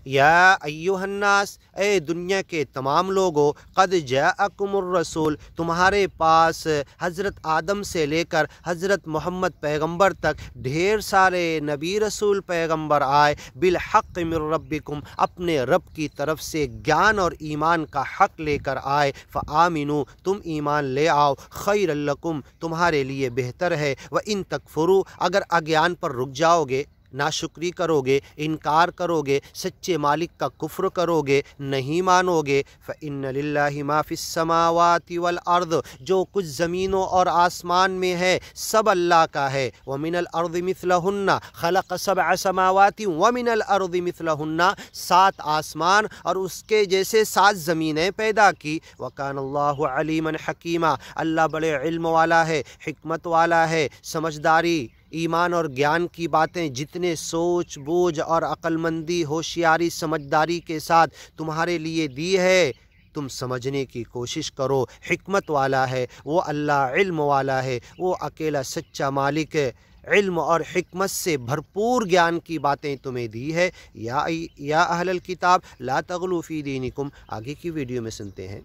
या अय्युहन्नास, ए दुनिया के तमाम लोगों, क़द जाअकुमुर रसूल, तुम्हारे पास हज़रत आदम से लेकर हज़रत मोहम्मद पैगंबर तक ढेर सारे नबी रसूल पैगंबर आए, बिल हक़ मिर रब्बिकुम, अपने रब की तरफ से ज्ञान और ईमान का हक़ लेकर आए, फ़आमिनु, तुम ईमान ले आओ, खैरल लकुम, तुम्हारे लिए बेहतर है, व इन तकफुरु, अगर अज्ञान पर रुक जाओगे, नाशुक्री करोगे, इनकार करोगे, सच्चे मालिक का कुफ्र करोगे, नहीं मानोगे, फ़इन्न लिल्लाहि मा फ़िस समावाति वल अर्द, जो कुछ ज़मीनों और आसमान में है सब अल्लाह का है। व मिनल अर्दि मिथलहुन्ना खलक़ सबअ समावाति व मिनल अर्दि मिथलहुन्ना, 7 आसमान और उसके जैसे 7 ज़मीनें पैदा की। व कानल्लाहु अलीमन हकीमा, अल्लाह बड़े इल्म वाला है, हिकमत वाला है, समझदारी, ईमान और ज्ञान की बातें जितने सोच बूझ और अक्लमंदी, होशियारी, समझदारी के साथ तुम्हारे लिए दी है, तुम समझने की कोशिश करो। हिकमत वाला है वो अल्लाह, इल्म वाला है वो अकेला सच्चा मालिक है। इल्म और हिकमत से भरपूर ज्ञान की बातें तुम्हें दी है। या अहलल किताब ला तग़लू फ़ी दीनिकुम, आगे की वीडियो में सुनते हैं।